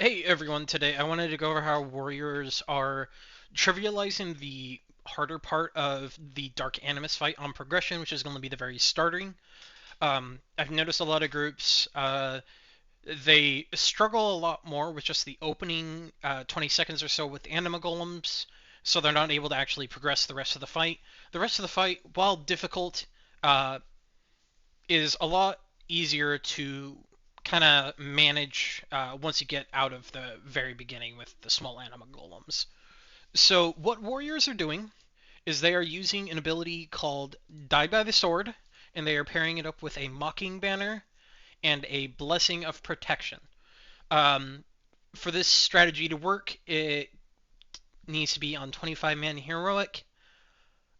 Hey everyone, today I wanted to go over how warriors are trivializing the harder part of the Dark Animus fight on progression, which is going to be the very starting. I've noticed a lot of groups, they struggle a lot more with just the opening 20 seconds or so with anima golems, so they're not able to actually progress the rest of the fight. The rest of the fight, while difficult, uh, is a lot easier to kind of manage once you get out of the very beginning with the small anima golems. So what warriors are doing is they are using an ability called Die by the Sword, and they are pairing it up with a Mocking Banner and a Blessing of Protection. Um, for this strategy to work, it needs to be on 25-man heroic,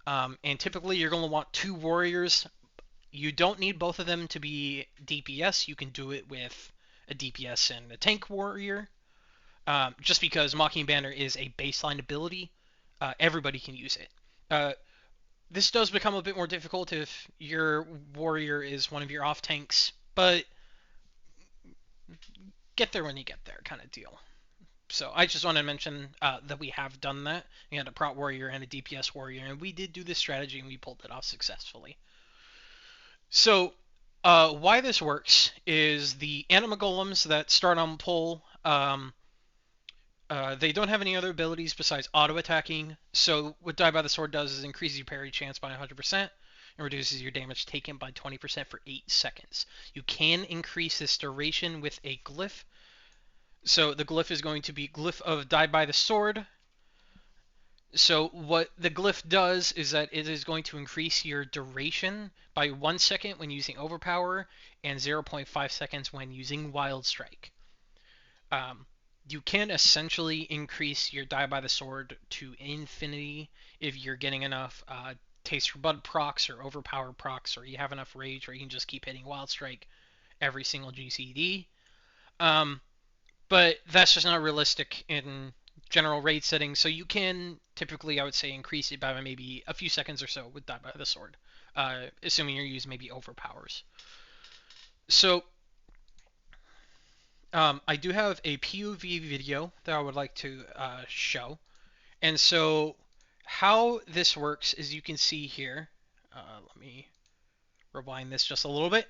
and typically you're going to want two warriors. You don't need both of them to be DPS. You can do it with a DPS and a tank warrior. Just because Mocking Banner is a baseline ability, everybody can use it. This does become a bit more difficult if your warrior is one of your off tanks, but get there when you get there, kind of deal. So I just want to mention that we have done that. We had a prot warrior and a DPS warrior, and we did do this strategy and we pulled it off successfully. So, why this works is the anima golems that start on pull, they don't have any other abilities besides auto attacking. So, what Die by the Sword does is increases your parry chance by 100% and reduces your damage taken by 20% for 8 seconds. You can increase this duration with a glyph. So, the glyph is going to be Glyph of Die by the Sword. So what the glyph does is that it is going to increase your duration by 1 second when using overpower and 0.5 seconds when using wild strike. Um, you can essentially increase your die by the sword to infinity if you're getting enough taste for blood procs or overpower procs, or you have enough rage, or you can just keep hitting wild strike every single GCD. Um, but that's just not realistic in general raid settings. So you can typically, I would say, increase it by maybe a few seconds or so with Die by the Sword, assuming you're using maybe overpowers. So I do have a POV video that I would like to show. And so how this works is you can see here. Let me rewind this just a little bit.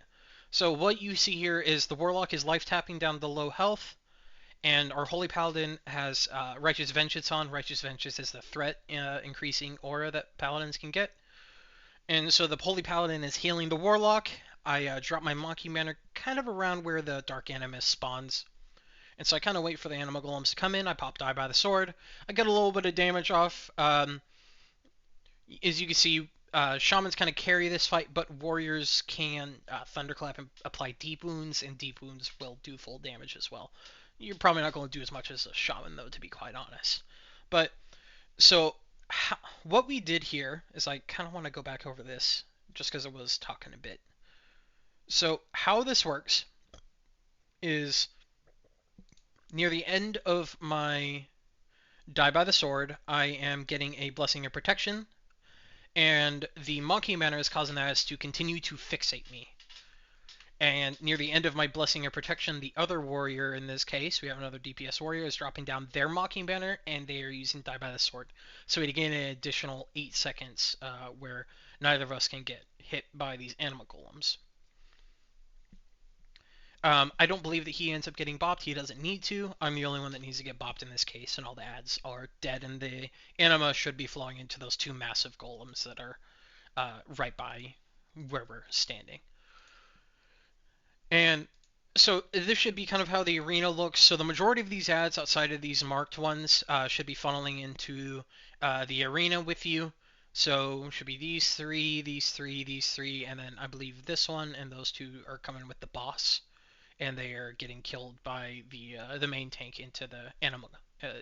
So what you see here is the Warlock is life tapping down the low health. And our Holy Paladin has Righteous Vengeance on. Righteous Vengeance is the threat increasing aura that Paladins can get. And so the Holy Paladin is healing the Warlock. I drop my Mocking Banner kind of around where the Dark Animus spawns. And so I kind of wait for the Anima Golems to come in. I pop Die by the Sword. I get a little bit of damage off. As you can see, Shamans kind of carry this fight, but Warriors can Thunderclap and apply Deep Wounds, and Deep Wounds will do full damage as well. You're probably not going to do as much as a Shaman, though, to be quite honest. But, so, what we did here is I kind of want to go back over this, just because I was talking a bit. So, how this works is near the end of my Die by the Sword, I am getting a Blessing of Protection, and the Mocking Banner is causing that to continue to fixate me. And near the end of my Blessing of Protection, the other warrior in this case, we have another DPS warrior, is dropping down their Mocking Banner, and they are using Die by the Sword. So we gain an additional 8 seconds where neither of us can get hit by these anima golems. I don't believe that he ends up getting bopped. He doesn't need to. I'm the only one that needs to get bopped in this case, and all the ads are dead, and the anima should be flowing into those two massive golems that are right by where we're standing. And so this should be kind of how the arena looks. So the majority of these ads outside of these marked ones should be funneling into the arena with you. So should be these three, these three, these three, and then I believe this one and those two are coming with the boss, and they are getting killed by the main tank into the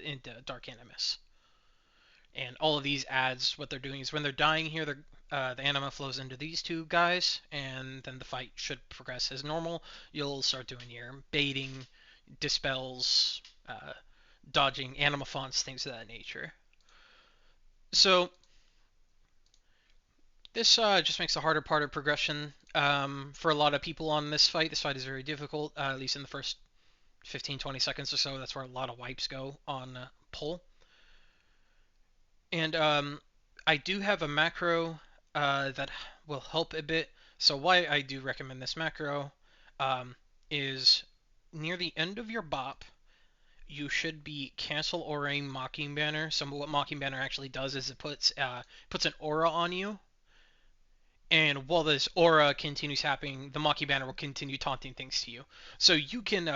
into Dark Animus. And all of these ads, what they're doing is when they're dying here, the anima flows into these two guys, and then the fight should progress as normal. You'll start doing your baiting, dispels, dodging anima fonts, things of that nature. So this just makes the harder part of progression for a lot of people on this fight. This fight is very difficult, at least in the first 15-20 seconds or so. That's where a lot of wipes go on pull. And I do have a macro that will help a bit. So why I do recommend this macro um, is near the end of your bop, you should be cancel auraing Mocking Banner. So what Mocking Banner actually does is it puts an aura on you, and while this aura continues happening, the Mocking Banner will continue taunting things to you. So you can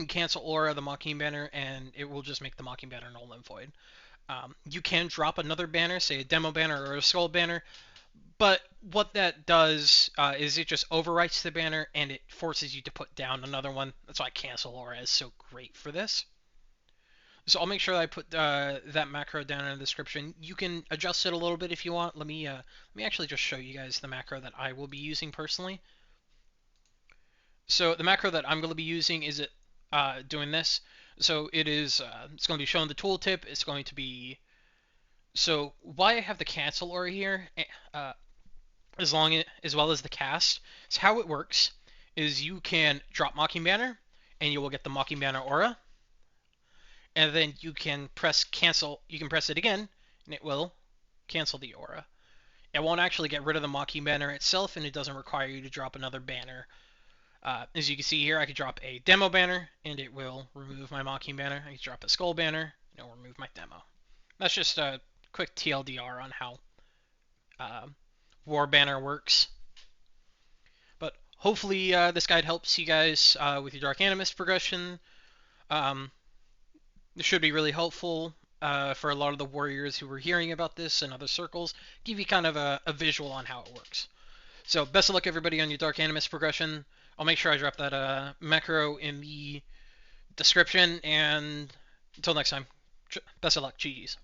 cancel aura the Mocking Banner, and it will just make the Mocking Banner null and void. You can drop another banner, say a demo banner or a skull banner, but what that does is it just overwrites the banner and it forces you to put down another one. That's why cancel aura is so great for this. So I'll make sure that I put that macro down in the description. You can adjust it a little bit if you want. Let me actually just show you guys the macro that I will be using personally. So the macro that I'm going to be using is doing this. So it's going to be showing the tooltip. It's going to be so why I have the cancel aura here, uh, as well as the cast. So how it works is you can drop Mocking Banner, and you will get the Mocking Banner aura, and then you can press cancel. You can press it again, and it will cancel the aura. It won't actually get rid of the Mocking Banner itself, and it doesn't require you to drop another banner. As you can see here, I could drop a demo banner, and it will remove my Mocking Banner. I can drop a skull banner, and it will remove my demo. That's just a quick TLDR on how uh, War Banner works. But hopefully this guide helps you guys with your Dark Animus progression. Um, this should be really helpful for a lot of the warriors who were hearing about this in other circles. Give you kind of a visual on how it works. So best of luck everybody on your Dark Animus progression. I'll make sure I drop that macro in the description, and until next time, best of luck. GG's.